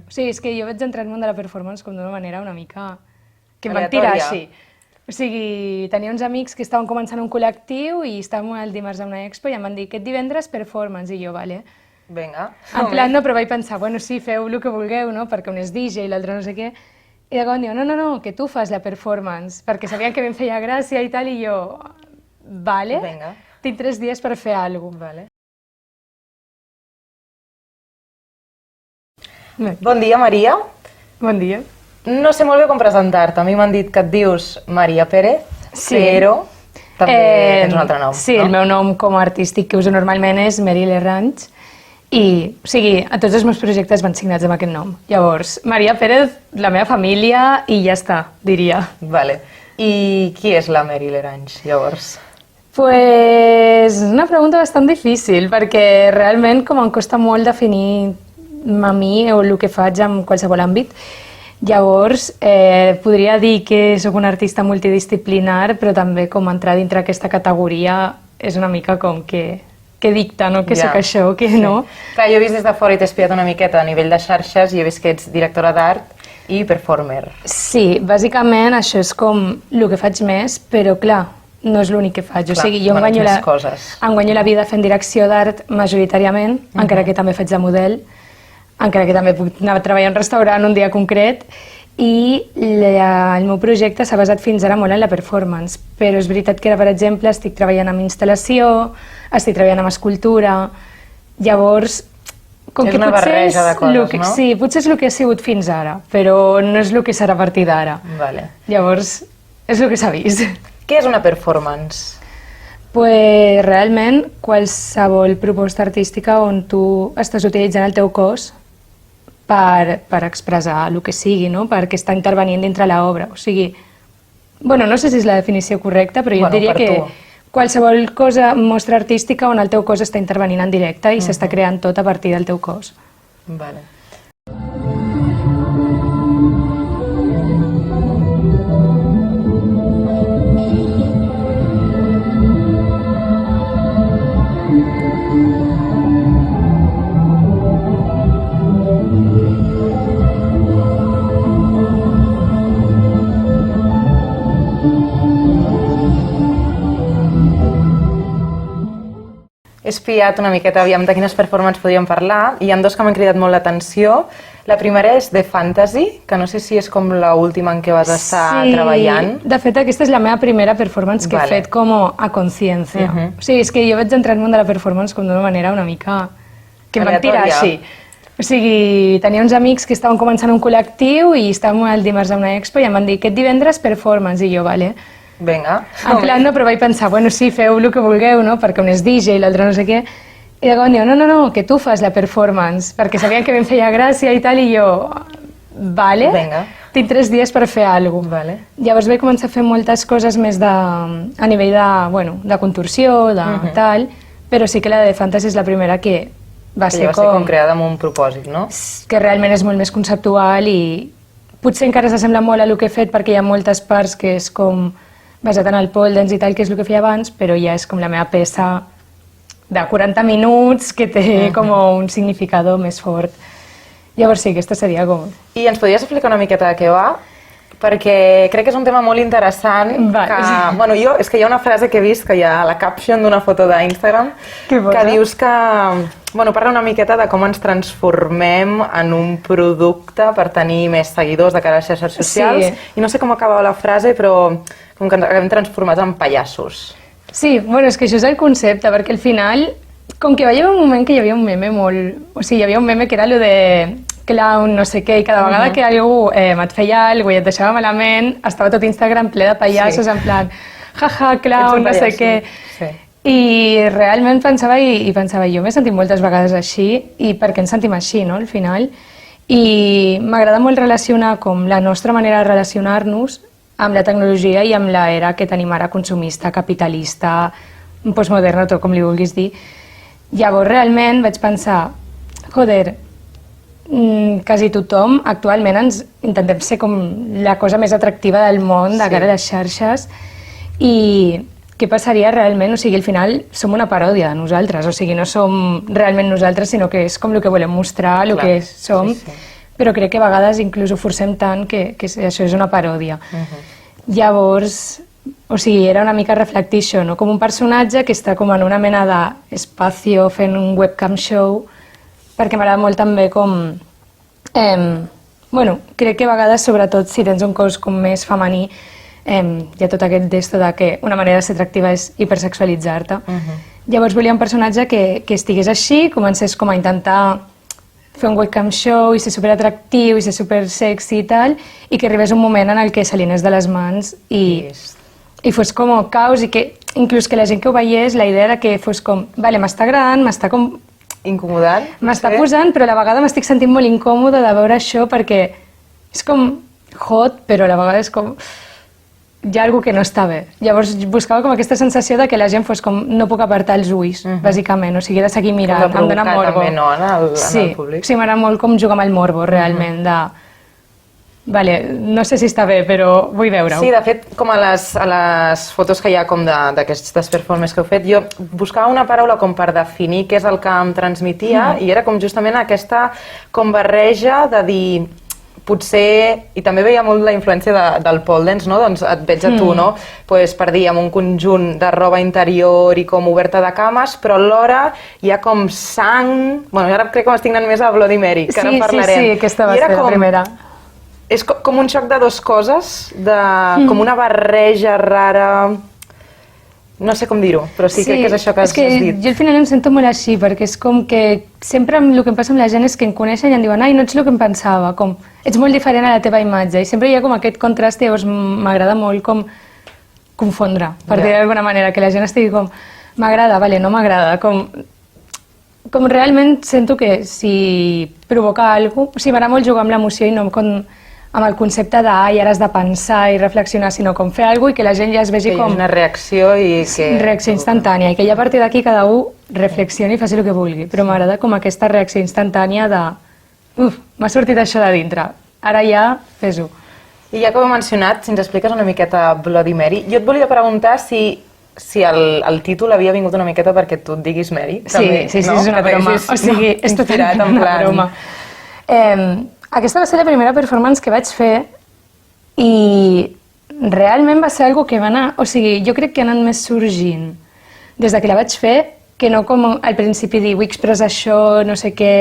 O sigui, és que jo vaig entrar al món de la performance com d'una manera una mica... que em van tirar així. O sigui, tenia uns amics que estaven començant un col·lectiu i estàvem el dimarts a una expo i em van dir aquest divendres performance, i jo, vale. Vinga. En plan, no, però vaig pensar, bueno, sí, feu el que vulgueu, no?, perquè un és DJ i l'altre no sé què. I llavors em diu, no, que tu fas la performance, perquè sabien que a mi em feia gràcia i tal, i jo, vale, tinc 3 dies per fer alguna cosa. Bon dia, Maria. Bon dia. No sé molt bé com presentar-te. A mi m'han dit que et dius Maria Pérez, però també tens un altre nom. Sí, el meu nom com a artístic que uso normalment és Meryl Ranch, i, o sigui, a tots els meus projectes van signats amb aquest nom. Llavors, Maria Pérez, la meva família, i ja està, diria. Vale. I qui és la Meryl Ranch, llavors? Pues una pregunta bastant difícil, perquè realment com em costa molt definir a mi o el que faig en qualsevol àmbit. Llavors, podria dir que sóc una artista multidisciplinar, però també com entrar dintre aquesta categoria és una mica com que dicta, no? Que sóc això, que no. Clar, jo he vist des de fora i t'he espiat una miqueta a nivell de xarxes i he vist que ets directora d'art i performer. Sí, bàsicament això és com el que faig més, però clar, no és l'únic que faig. O sigui, jo em guanyo la vida fent direcció d'art majoritàriament, encara que també faig de model, encara que també puc anar a treballar en un restaurant un dia concret, i el meu projecte s'ha basat fins ara molt en la performance, però és veritat que ara, per exemple, estic treballant amb instal·lació, estic treballant amb escultura, llavors... És una barreja de coses, no? Sí, potser és el que ha sigut fins ara, però no és el que serà a partir d'ara. Llavors, és el que s'ha vist. Què és una performance? Pues realment qualsevol proposta artística on tu estàs utilitzant el teu cos per expressar el que sigui, no? Perquè està intervenint dintre l'obra. O sigui, bueno, no sé si és la definició correcta, però jo diria que qualsevol cosa, mostra artística on el teu cos està intervenint en directe i s'està creant tot a partir del teu cos. Vale. He espiat una miqueta, aviam, de quines performances podríem parlar, i hi ha dos que m'han cridat molt l'atenció. La primera és The Fantasy, que no sé si és com l'última en què vas estar treballant. Sí, de fet aquesta és la meva primera performance que he fet com a consciència. O sigui, és que jo vaig entrar al món de la performance com d'una manera una mica... que em van tirar així. O sigui, tenia uns amics que estaven començant un col·lectiu i estàvem el dimarts a una expo i em van dir aquest divendres performance, i jo, vale. Vinga. En plan, no, però vaig pensar, bueno, sí, feu el que vulgueu, no?, perquè un és DJ i l'altre no sé què. I llavors em diu, no, que tu fas la performance, perquè sabien que a mi em feia gràcia i tal, i jo, vale, tinc 3 dies per fer alguna cosa. Llavors vaig començar a fer moltes coses més a nivell de contorsió, de tal, però sí que la de Fantasy és la primera que va ser com creada amb un propòsit, no? Que realment és molt més conceptual i potser encara s'assembla molt a el que he fet perquè hi ha moltes parts que és com basat en el pole dance i tal, que és el que feia abans, però ja és com la meva peça de 40 minuts que té com un significador més fort. Llavors sí, aquesta seria com... I ens podries explicar una miqueta de què va? Perquè crec que és un tema molt interessant. Bueno, és que hi ha una frase que he vist que hi ha a la caption d'una foto d'Instagram que dius que... Bueno, parla una miqueta de com ens transformem en un producte per tenir més seguidors de cara a les xarxes socials. I no sé com acabava la frase, però com que ens acabem transformats en pallassos. Sí, bueno, és que això és el concepte, perquè al final, com que va haver un moment que hi havia un meme molt... O sigui, hi havia un meme que era allò de clown, no sé què, i cada vegada que algú et feia alguna cosa i et deixava malament, estava tot Instagram ple de pallassos, en plan, jaja, clown, no sé què. I realment pensava jo m'he sentit moltes vegades així, i per què ens sentim així, no, al final? I m'agrada molt relacionar com la nostra manera de relacionar-nos amb la tecnologia i amb l'era que tenim ara consumista, capitalista, postmoderna, tot com li vulguis dir. Llavors realment vaig pensar, joder, quasi tothom actualment ens intentem ser com la cosa més atractiva del món de cara a les xarxes, i què passaria realment? O sigui, al final som una paròdia de nosaltres, o sigui, no som realment nosaltres, sinó que és com el que volem mostrar, el que som. però crec que a vegades inclús ho forcem tant que això és una paròdia. Llavors, o sigui, era una mica reflectir això, no? Com un personatge que està com en una mena d'espacio fent un webcam show, perquè m'agrada molt també com... Bueno, crec que a vegades, sobretot, si tens un cos com més femení, hi ha tot aquest d'esto de que una manera de ser atractiva és hipersexualitzar-te. Llavors volia un personatge que estigués així, comencés com a intentar fer un webcam show i ser superatractiu i ser supersexy i tal, i que arribés un moment en el que se li anés de les mans i fos com caos i que inclús que la gent que ho veiés, la idea era que fos com, vale, m'està agradant, m'està com... Incomodant? M'està posant, però a la vegada m'estic sentint molt incòmode de veure això perquè és com hot, però a la vegada és com... Hi ha alguna que no està bé. Llavors buscava com aquesta sensació de que la gent fos com no puc apartar els ulls, bàsicament, o sigui, de seguir mirant, em dona morbo. També, no, en el públic. Sí, m'agrada molt com jugar amb el morbo, realment, de... Vale, no sé si està bé, però vull veure-ho. Sí, de fet, com a les fotos que hi ha com d'aquestes performances que heu fet, jo buscava una paraula com per definir què és el que em transmetia i era com justament aquesta com barreja de dir... Potser, i també veia molt la influència del pole dance, no? Doncs et veig a tu, no? Pues, per dir, amb un conjunt de roba interior i com oberta de cames, però alhora hi ha com sang... Bueno, ara crec que m'estic anant més a Bloody Mary, que ara en parlarem. Sí, aquesta va ser la primera. És com un xoc de dues coses, com una barreja rara... No sé com dir-ho, però sí, crec que és això que has dit. Jo al final em sento molt així, perquè és com que sempre el que em passa amb la gent és que em coneixen i em diuen ai, no ets el que em pensava, com ets molt diferent a la teva imatge, i sempre hi ha com aquest contrast i llavors m'agrada molt com confondre, per dir d'alguna manera, que la gent estigui com m'agrada, vale, no m'agrada, com realment sento que si provoca alguna cosa, o sigui, m'agrada molt jugar amb l'emoció i no amb el concepte de ai, ara has de pensar i reflexionar, sinó com fer alguna cosa i que la gent ja es vegi com... Que hi ha una reacció i que... Reacció instantània, i que ja a partir d'aquí cada un reflexioni i faci el que vulgui, però m'agrada com aquesta reacció instantània de... m'ha sortit això de dintre, ara ja fes-ho. I ja que ho he mencionat, si ens expliques una miqueta Bloody Mary, jo et volia preguntar si el títol havia vingut una miqueta perquè tu et diguis Mary. Sí, és una broma, o sigui, és totalment una broma. Aquesta va ser la primera performance que vaig fer i realment va ser algo que va anar... O sigui, jo crec que ha anat més sorgint des de que la vaig fer que no com al principi dir vull expressar això, no sé què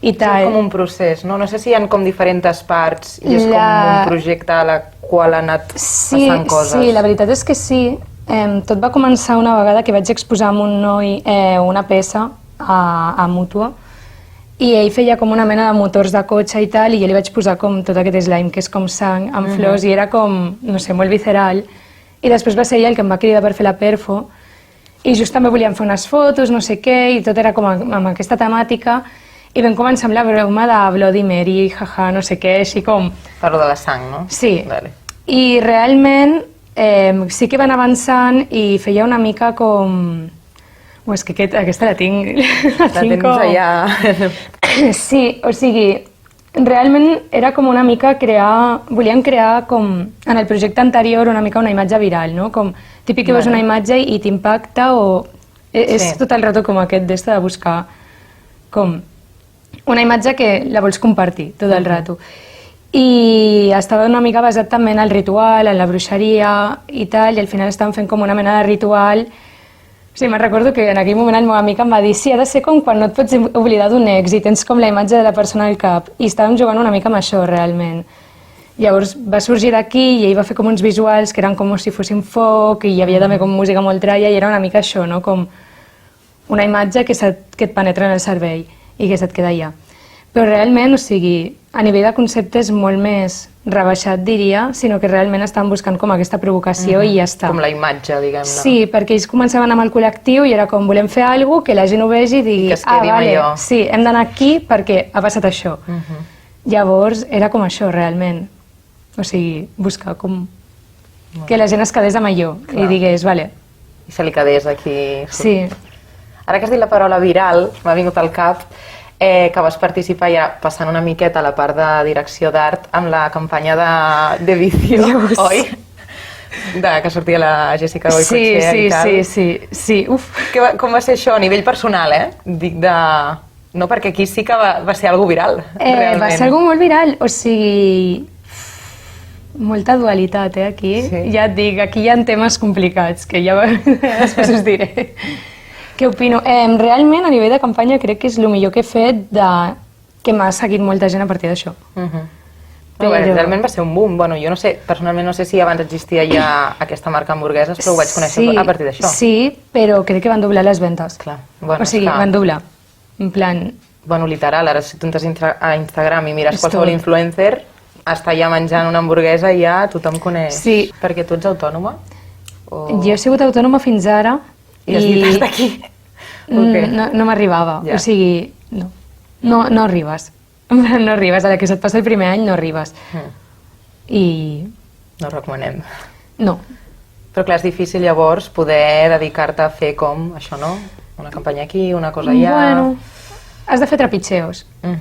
i tal. És com un procés, no? No sé si hi ha com diferents parts i és com un projecte a la qual ha anat passant coses. Sí, la veritat és que sí. Tot va començar una vegada que vaig exposar amb un noi una peça a Mútua i ell feia com una mena de motors de cotxe i tal, i jo li vaig posar com tot aquest slime que és com sang amb flors i era com, no sé, molt visceral. I després va ser ell el que em va cridar per fer la perfo i just també volíem fer unes fotos, no sé què, i tot era com amb aquesta temàtica i vam començar amb la broma de Bloody Mary, jaja, no sé què, així com... Parlo de la sang, no? Sí. Vale. I realment sí que van avançant i feia una mica com... És que aquesta la tinc... La tens allà... Sí, o sigui, realment era com una mica crear... Volíem crear com, en el projecte anterior, una mica una imatge viral, no? Com típic que veus una imatge i t'impacta o... És tot el rato com aquest d'esto de buscar com una imatge que la vols compartir tot el rato. I estava una mica basat també en el ritual, en la bruixeria i tal, i al final estàvem fent com una mena de ritual. Sí, me'n recordo que en aquell moment el meu amic em va dir sí, ha de ser com quan no et pots oblidar d'un ex i tens com la imatge de la persona al cap. I estàvem jugant una mica amb això, realment. Llavors va sorgir d'aquí i ell va fer com uns visuals que eren com si fossin foc i hi havia també com música molt traia i era una mica això, no? Com una imatge que et penetra en el cervell i que se't queda allà. Però realment, o sigui, a nivell de concepte és molt més rebaixat, diria, sinó que realment estan buscant com aquesta provocació i ja està. Com la imatge, diguem-ne. Sí, perquè ells començaven amb el col·lectiu i era com volem fer alguna cosa que la gent ho vegi i digui que es quedi amb allò. Sí, hem d'anar aquí perquè ha passat això. Llavors era com això, realment. O sigui, buscar com que la gent es quedés amb allò i digués, vale. I se li quedés aquí. Sí. Ara que has dit la paraula viral, m'ha vingut al cap que vas participar ja passant una miqueta a la part de direcció d'art amb la campanya de Vicio, oi? Que sortia la Jessica Goicoechea i tal. Sí. Uf. Com va ser això a nivell personal, Dic No, perquè aquí sí que va ser algo viral, realment. Va ser algo molt viral, o sigui... Molta dualitat, aquí. Sí. Ja et dic, aquí hi ha temes complicats, que ja després us diré. Què opino? Realment, a nivell de campanya, crec que és el millor que he fet que m'ha seguit molta gent a partir d'això. Realment va ser un boom. Bueno, jo no sé, personalment no sé si abans existia ja aquesta marca hamburgueses, però ho vaig conèixer a partir d'això. Sí, però crec que van doblar les ventes. Clar. O sigui, van doblar. En plan... Bueno, literal, ara si tu entres a Instagram i mires qualsevol influencer, està ja menjant una hamburguesa i ja tothom coneix. Sí. Perquè tu ets autònoma? Jo he sigut autònoma fins ara. I has dit, has d'aquí? No m'arribava. O sigui, no. No arribes. No arribes. A la que se't passa el primer any no arribes. I... No ho recomanem. No. Però clar, és difícil llavors poder dedicar-te a fer com això, no? Una campanya aquí, una cosa allà... Bueno... Has de fer trepitxeos.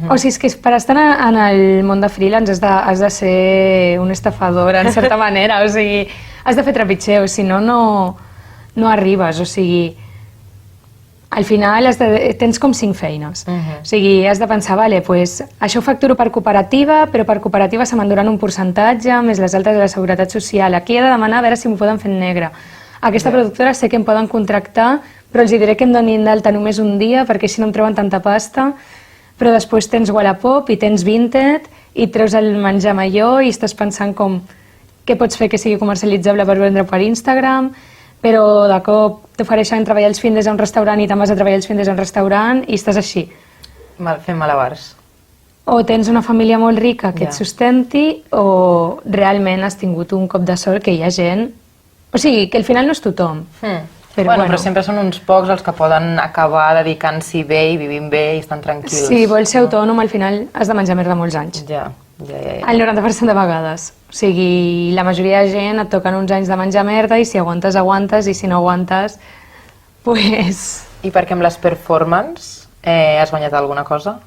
O sigui, és que per estar en el món de freelance has de ser un estafador, en certa manera. O sigui, has de fer trepitxeos, si no, no arribes. O sigui, al final tens com 5 feines. O sigui, has de pensar, vale, pues, això ho facturo per cooperativa, però per cooperativa se m'enduran un percentatge, més les altres de la Seguretat Social. Aquí he de demanar a veure si m'ho poden fer en negre. Aquesta productora sé que em poden contractar, però els diré que em donin d'alta només un dia, perquè així no em treuen tanta pasta, però després tens Wallapop i tens Vinted, i treus el menjar millor i estàs pensant com què pots fer que sigui comercialitzable per vendre per Instagram, però de cop t'ofereixen treballar els fins a un restaurant i te'n vas a treballar els fins a un restaurant i estàs així. Fent malabars. O tens una família molt rica que et sustenti, o realment has tingut un cop de sort que hi ha gent... O sigui, que al final no és tothom. Però sempre són uns pocs els que poden acabar dedicant-s'hi bé i vivint bé i estan tranquils. Si vols ser autònom, al final has de menjar merda molts anys. Ja. El 90% de vegades. O sigui, la majoria de gent et toquen uns anys de menjar merda i si aguantes, aguantes, i si no aguantes, pues... I perquè amb les performance has guanyat alguna cosa?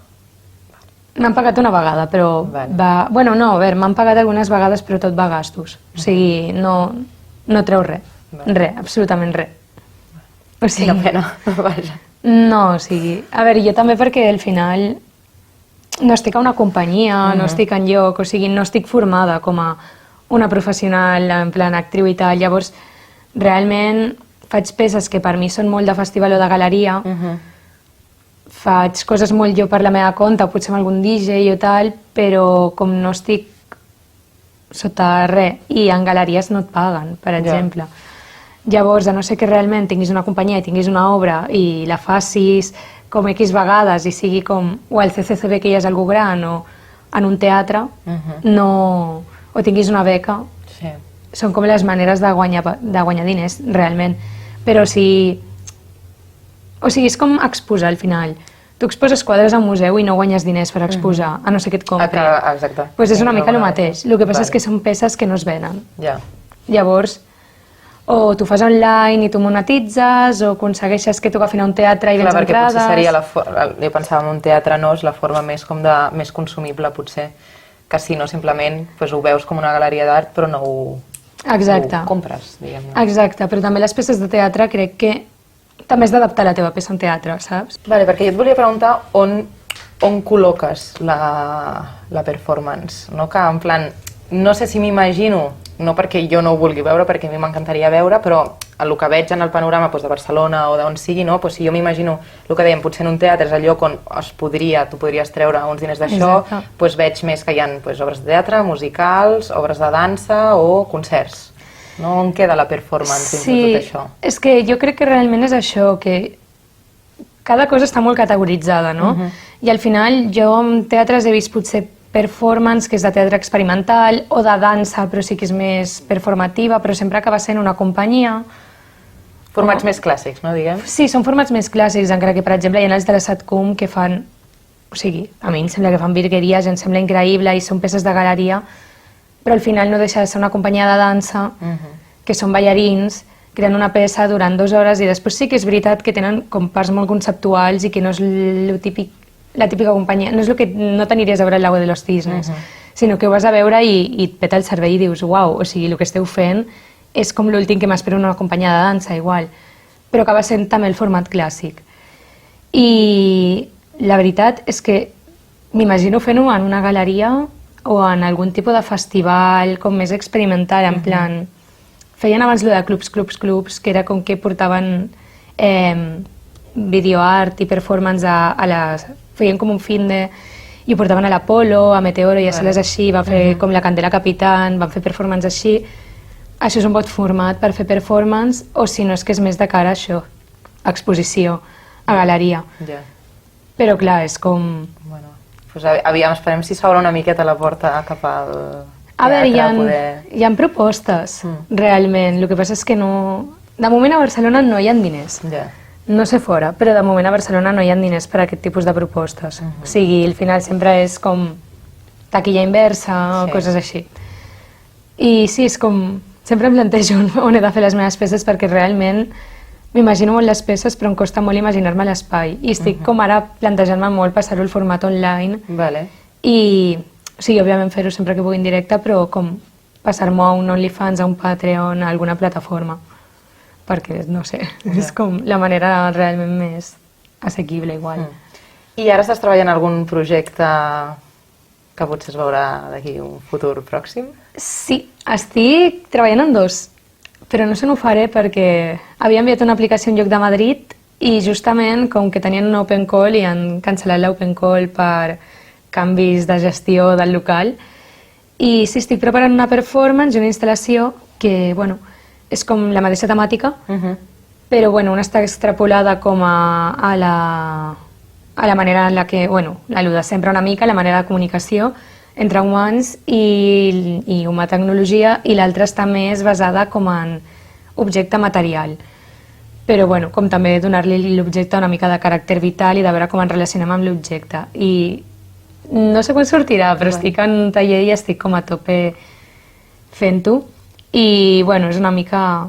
M'han pagat una vegada, però... Bueno, no, a veure, m'han pagat algunes vegades, però tot va a gastos. O sigui, no treu res. Res, absolutament res. O sigui, quina pena, vaja. No, o sigui... A veure, jo també perquè al final no estic a una companyia, no estic enlloc, o sigui, no estic formada com a una professional, en plan actriu i tal. Llavors, realment faig peces que per mi són molt de festival o de galeria, faig coses molt jo per la meva compte, potser amb algun DJ o tal, però com no estic sota res, i en galeries no et paguen, per exemple. Llavors, a no ser que realment tinguis una companyia i tinguis una obra i la facis com X vegades i sigui com o al CCCB que ja és algú gran o en un teatre, o tinguis una beca, són com les maneres de guanyar diners, realment. Però si... O sigui, és com exposar al final. Tu exposes quadres a un museu i no guanyes diners per exposar, a no ser que et compri. Exacte. Doncs és una mica el mateix. El que passa és que són peces que no es venen. Llavors, o tu fas online i tu monetitzes, o aconsegueixes que t'ho agafin a un teatre i vens entrades... Clar, perquè potser seria, jo pensava en un teatre, no? És la forma més consumible, potser, que si no simplement ho veus com una galeria d'art, però no ho compres, diguem-ne. Exacte, però també les peces de teatre crec que també has d'adaptar la teva peça en teatre, saps? Vale, perquè jo et volia preguntar on col·loques la performance, no? Que en plan, no sé si m'imagino, no perquè jo no ho vulgui veure, perquè a mi m'encantaria veure, però el que veig en el panorama de Barcelona o d'on sigui, no? Si jo m'imagino el que dèiem, potser en un teatre és el lloc on tu podries treure uns diners d'això, veig més que hi ha obres de teatre, musicals, obres de dansa o concerts. No? On queda la performance dins de tot això? Sí, és que jo crec que realment és això, que cada cosa està molt categoritzada, no? I al final jo en teatres he vist potser performance, que és de teatre experimental, o de dansa, però sí que és més performativa, però sempre acaba sent una companyia. Formats més clàssics, no, diguem? Sí, són formats més clàssics, encara que, per exemple, hi ha els de la Satcom que fan... O sigui, a mi em sembla que fan virgueries, em sembla increïble, i són peces de galeria, però al final no deixa de ser una companyia de dansa, que són ballarins, creen una peça durant 2 hores, i després sí que és veritat que tenen com parts molt conceptuals i que no és la típica companyia, no és el que no t'aniries a veure al Lago de los Cisnes, sinó que ho vas a veure i et peta el cervell i dius, uau, o sigui, el que esteu fent és com l'últim que m'espero una companyia de dansa, igual, però acaba sent també el format clàssic. I la veritat és que m'imagino fent-ho en una galeria o en algun tipus de festival com més experimental, en plan... Feien abans lo de clubs, que era com que portaven videoart i performance a les... Feien com un finde i ho portaven a l'Apolo, a Meteoro i a sales així, van fer com la Candela Capitán, van fer performance així. Això és un bon format per fer performance, o si no és que és més de cara a això, a exposició, a galeria. Però clar, és com... Bueno, doncs aviam, esperem si s'obre una miqueta la porta cap al... A veure, hi ha propostes, realment. El que passa és que no... De moment a Barcelona no hi ha diners. No sé fora, però de moment a Barcelona no hi ha diners per a aquest tipus de propostes. O sigui, al final sempre és com taquilla inversa o coses així. I sí, és com... Sempre em plantejo on he de fer les meves peces perquè realment m'imagino molt les peces però em costa molt imaginar-me l'espai. I estic com ara plantejant-me molt passar-ho al format online. I... O sigui, òbviament fer-ho sempre que pugui en directe, però com passar-m'ho a un OnlyFans, a un Patreon, a alguna plataforma. Perquè, no sé, és com la manera realment més assequible, igual. I ara estàs treballant en algun projecte que potser es veurà d'aquí un futur pròxim? Sí, estic treballant en dos, però no sé on ho faré perquè havia enviat una aplicació a un lloc de Madrid i justament, com que tenien un open call i han cancel·lat l'open call per canvis de gestió del local. I sí, estic preparant una performance i una instal·lació que, bueno, és com la mateixa temàtica, però, bueno, una està extrapolada com a la manera en la que, bueno, el de sempre una mica, la manera de comunicació entre humans i humà tecnologia, i l'altra està més basada com en objecte material. Però, bueno, com també donar-li l'objecte una mica de caràcter vital i de veure com ens relacionem amb l'objecte. I no sé quan sortirà, però estic en un taller i estic com a tope fent-ho. I, bueno, és una mica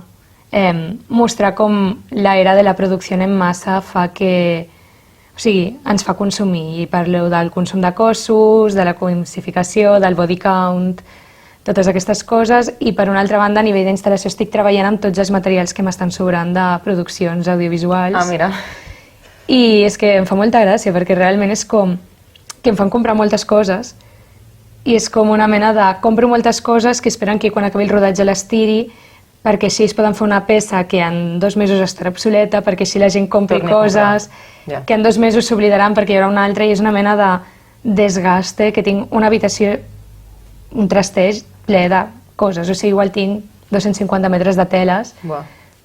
mostrar com l'era de la producció en massa fa que... O sigui, ens fa consumir, i parleu del consum de cossos, de la cosificació, del body count, totes aquestes coses, i per una altra banda, a nivell d'instal·lació, estic treballant amb tots els materials que m'estan sobrant de produccions audiovisuals. Mira. I és que em fa molta gràcia, perquè realment és com que em fan comprar moltes coses, i és com una mena de compro moltes coses que esperen que quan acabi el rodatge les tiri, perquè així es poden fer una peça que en 2 mesos estarà obsoleta, perquè així la gent compri coses, que en 2 mesos s'oblidaran perquè hi haurà una altra, i és una mena de desgaste, que tinc una habitació, un trasteig ple de coses, o sigui, igual tinc 250 metres de teles,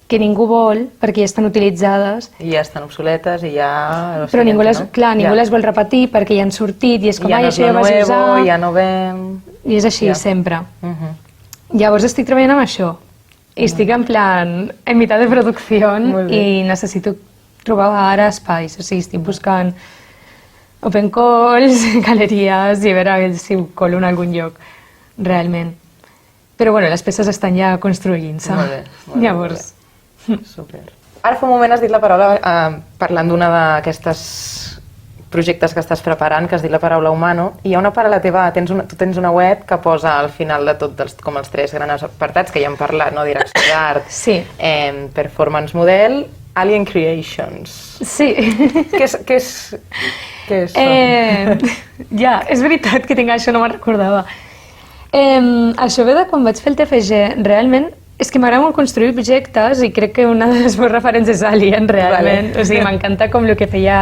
que ningú vol perquè ja estan utilitzades. I ja estan obsoletes i ja... Però ningú les vol repetir perquè ja han sortit i és com, ai, això ja vas usar... Ja no ven... I és així, sempre. Llavors estic treballant amb això. I estic en plan, en mitad de producció i necessito trobar ara espais. O sigui, estic buscant open calls, galeries i a veure si ho colo en algun lloc, realment. Però bueno, les peces estan ja construint-se. Llavors... Super. Ara fa un moment has dit la paraula, parlant d'una d'aquestes projectes que estàs preparant, que has dit la paraula humano, i hi ha una part a la teva, tu tens una web que posa al final de tot com els 3 grans apartats que ja hem parlat, no? Direcció d'art, performance model, Alien Creations. Sí. Què són? Ja, és veritat que tinc això, no me'n recordava. Això ve de quan vaig fer el TFG, realment. És que m'agrada molt construir objectes i crec que una de les meves referents és Alien, realment. O sigui, m'encanta com el que feia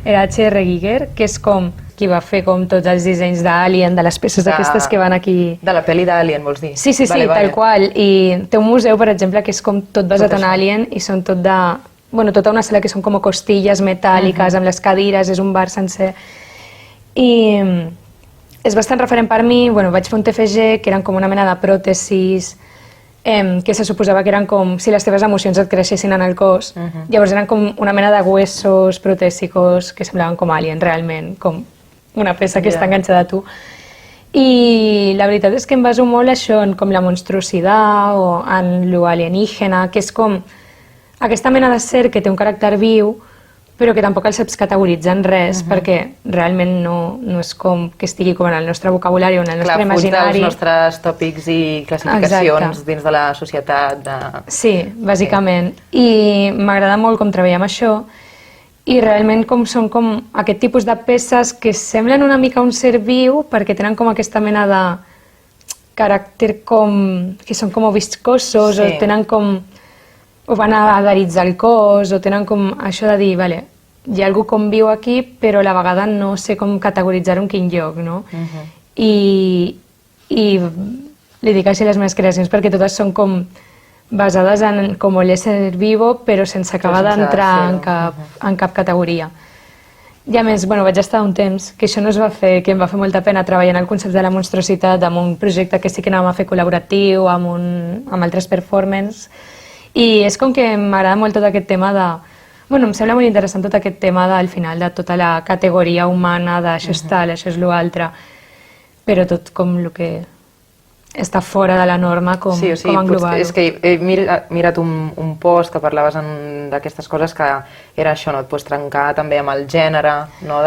H.R. Giger, que és com qui va fer com tots els dissenys d'Alien, de les peces aquestes que van aquí... De la pel·li d'Alien, vols dir? Sí, tal qual. I té un museu, per exemple, que és com tot basat en Alien i són tot de... Bueno, tota una sala que són com costilles metàl·liques amb les cadires, és un bar sencer. I és bastant referent per mi. Bueno, vaig fer un TFG que eren com una mena de pròtesis que se suposava que eren com si les teves emocions et creixessin en el cos. Llavors eren com una mena de huesos protèsicos que semblaven com Alien, realment, com una peça que està enganxada a tu. I la veritat és que em baso molt això en com la monstruositat o en lo alienígena, que és com aquesta mena de ser que té un caràcter viu, però que tampoc el saps categoritzar en res, perquè realment no és com que estigui com en el nostre vocabulari o en el nostre imaginari. Clar, els nostres tòpics i classificacions dins de la societat. Sí, bàsicament. I m'agrada molt com treballar amb això i realment són com aquest tipus de peces que semblen una mica un ser viu perquè tenen com aquesta mena de caràcter que són com viscosos o tenen com o van adherits al cos o tenen com això de dir, vale, hi ha algú com viu aquí però a la vegada no sé com categoritzar-ho en quin lloc, no? I li dic així les meves creacions perquè totes són com basades en com l'ésser vivo però sense acabar d'entrar en cap categoria. I a més, vaig estar un temps, que això no es va fer, que em va fer molta pena treballant el concepte de la monstruositat amb un projecte que sí que anàvem a fer col·laboratiu, amb altres performances, i és com que m'agrada molt tot aquest tema de... em sembla molt interessant tot aquest tema al final de tota la categoria humana, d'això és tal, això és l'altre, però tot com el que està fora de la norma, com englobar-ho. És que he mirat un post que parlaves d'aquestes coses que era això, no? Et pots trencar també amb el gènere, no?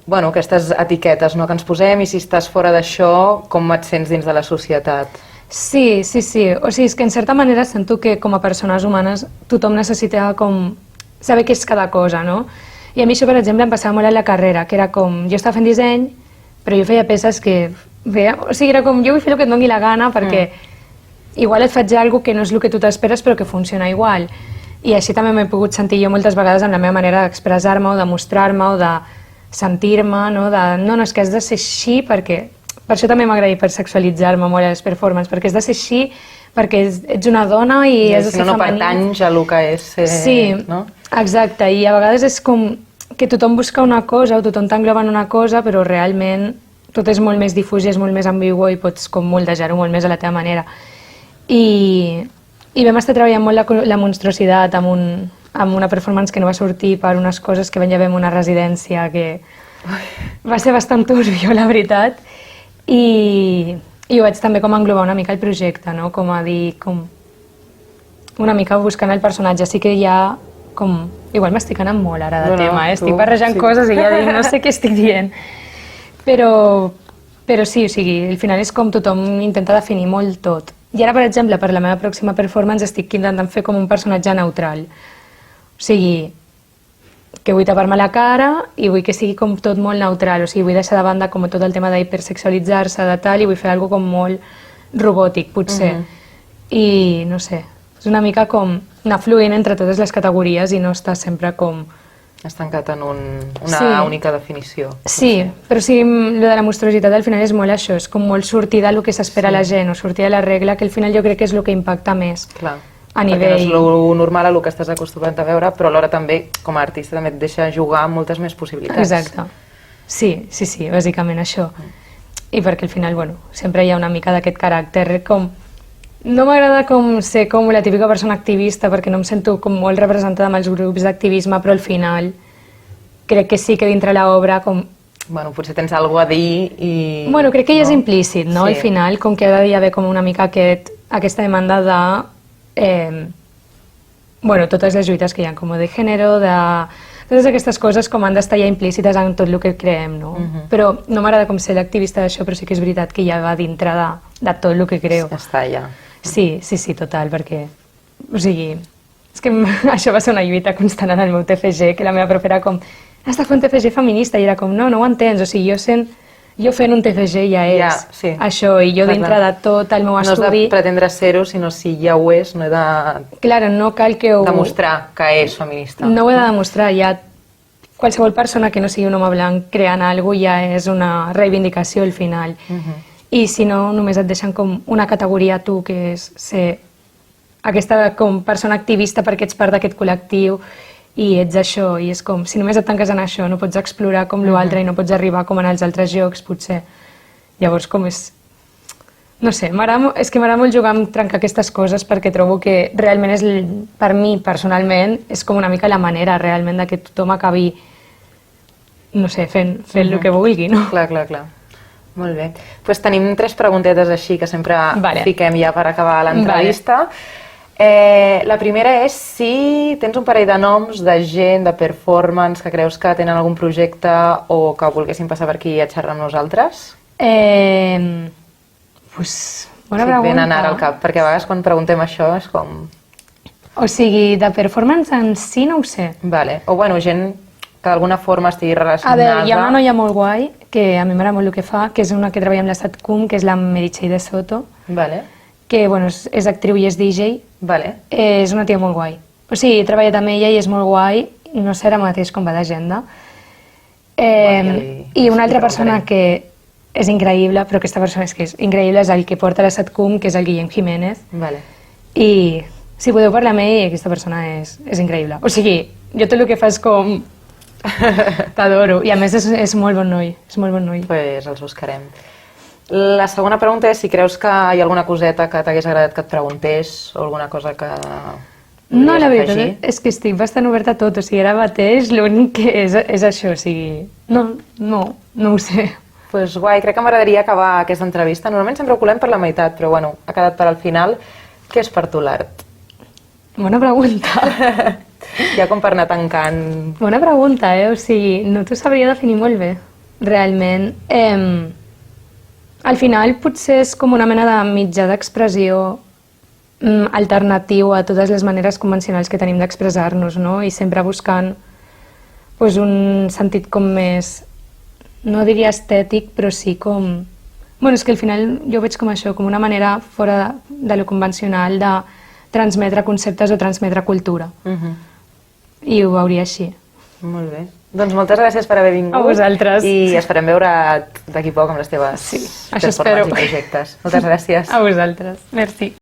Bueno, aquestes etiquetes que ens posem i si estàs fora d'això, com et sents dins de la societat? Sí. O sigui, és que en certa manera sento que com a persones humanes tothom necessita com saber què és cada cosa, no? I a mi això, per exemple, em passava molt a la carrera, que era com, jo estava fent disseny, però jo feia peces que... O sigui, era com, jo vull fer el que et doni la gana perquè igual et faig alguna que no és el que tu t'esperes però que funciona igual. I així també m'he pogut sentir jo moltes vegades amb la meva manera d'expressar-me o de mostrar-me o de sentir-me, no? No, és que has de ser així perquè... Per això també m'agrada hipersexualitzar-me molt a les performances, perquè has de ser així, perquè ets una dona i has de ser femenina. Si no, no pertanys a el que és... Sí, exacte, i a vegades és com que tothom busca una cosa o tothom t'engloba en una cosa, però realment tot és molt més difús i és molt més ambigu i pots com moldejar-ho molt més a la teva manera. I vam estar treballant molt la monstruositat amb una performance que no va sortir per unes coses que vam llevar en una residència que va ser bastant turbio, la veritat. I ho vaig també com englobar una mica el projecte, no? Com a dir, com una mica buscant el personatge. Sí que hi ha com... Igual m'estic anant molt ara de tema, estic barrejant coses i ja dic, no sé què estic dient. Però sí, o sigui, al final és com tothom intenta definir molt tot. I ara, per exemple, per la meva pròxima performance estic intentant fer com un personatge neutral. O sigui, que vull tapar-me la cara i vull que sigui com tot molt neutral, o sigui, vull deixar de banda com tot el tema d'hipersexualitzar-se, de tal, i vull fer alguna com molt robòtic, potser. I no sé, és una mica com anar fluint entre totes les categories i no estar sempre com... Estancat en una única definició. Sí, però sí, el de la monstruositat al final és molt això, és com molt sortir del que s'espera la gent, o sortir de la regla, que al final jo crec que és el que impacta més. Clar, perquè no és el normal a el que estàs acostumat a veure, però alhora també, com a artista, també et deixa jugar amb moltes més possibilitats. Exacte. Sí, bàsicament això. I perquè al final, sempre hi ha una mica d'aquest caràcter com... No m'agrada com ser com la típica persona activista perquè no em sento com molt representada amb els grups d'activisme, però al final crec que sí que dintre l'obra com... Potser tens alguna a dir i... Crec que ja és implícit, no? Al final, com que ha d'hi haver com una mica aquesta demanda de... totes les lluites que hi ha com de gènere, de... Totes aquestes coses com han d'estar ja implícites en tot el que creem, no? Però no m'agrada com ser l'activista d'això, però sí que és veritat que ja va dintre de tot el que creo. Està allà. Sí, total, perquè... O sigui, és que això va ser una lluita constant en el meu TFG, que la meva profe era com, has de fer un TFG feminista, i era com, no ho entens, o sigui, jo fent un TFG ja és això, i jo dintre de tot el meu estudi... No has de pretendre ser-ho, sinó si ja ho és, no he de... Clar, no cal que ho... Demostrar que és feminista. No ho he de demostrar, ja qualsevol persona que no sigui un home blanc creant alguna cosa ja és una reivindicació al final. I si no, només et deixen com una categoria a tu, que és ser aquesta com persona activista perquè ets part d'aquest col·lectiu i ets això, i és com, si només et tanques en això, no pots explorar com l'altre i no pots arribar com en els altres jocs, potser. Llavors, com és... No sé, és que m'agrada molt jugar amb trencar aquestes coses perquè trobo que realment és, per mi, personalment, és com una mica la manera realment de que tothom acabi, no sé, fent el que vulgui, no? Clar. Molt bé. Doncs tenim 3 preguntetes així que sempre fiquem ja per acabar l'entrevista. La primera és si tens un parell de noms de gent, de performance, que creus que tenen algun projecte o que volguessin passar per aquí a xerrar amb nosaltres? Bona pregunta. Venen ara al cap, perquè a vegades quan preguntem això és com... O sigui, de performance en si no ho sé. Vale. O bueno, gent que d'alguna forma estigui relacionada... A veure, hi ha una noia molt guai, que a mi m'agrada molt el que fa, que és una que treballa amb la SATCUM, que és la Meritxell de Soto, Vale. que bueno, és actriu i és DJ. Vale. És una tia molt guai. O sigui, he treballat amb ella i és molt guai, no sé ara mateix com va d'agenda. I una altra persona que és increïble, però aquesta persona és que és increïble, és el que porta la SATCUM, que és el Guillem Jiménez. Vale. I si podeu parlar amb ell, aquesta persona és increïble. O sigui, jo tot el que fa és com... T'adoro. I a més és molt bon noi. És molt bon noi. Pues els buscarem. La segona pregunta és si creus que hi ha alguna coseta que t'hagués agradat que et preguntés o alguna cosa que... No, la veritat és que estic bastant oberta a tot. O sigui, ara mateix l'únic que és això. O sigui, no ho sé. Pues guai, crec que m'agradaria acabar aquesta entrevista. Normalment sempre ho colem per la meitat, però bueno, ha quedat per al final. Què és per tu l'art? Bona pregunta. Ja com per anar tancant... Bona pregunta, O sigui, no t'ho sabria definir molt bé, realment. Al final potser és com una mena de mitjà d'expressió alternatiu a totes les maneres convencionals que tenim d'expressar-nos, no? I sempre buscant pues, un sentit com més, no diria estètic, però sí com... Bueno, és que al final jo veig com això, com una manera fora de lo convencional de transmetre conceptes o transmetre cultura. I ho veuria així. Molt bé. Doncs moltes gràcies per haver vingut. A vosaltres. I esperem veure't d'aquí poc amb les teves performances i projectes. Moltes gràcies. A vosaltres. Merci.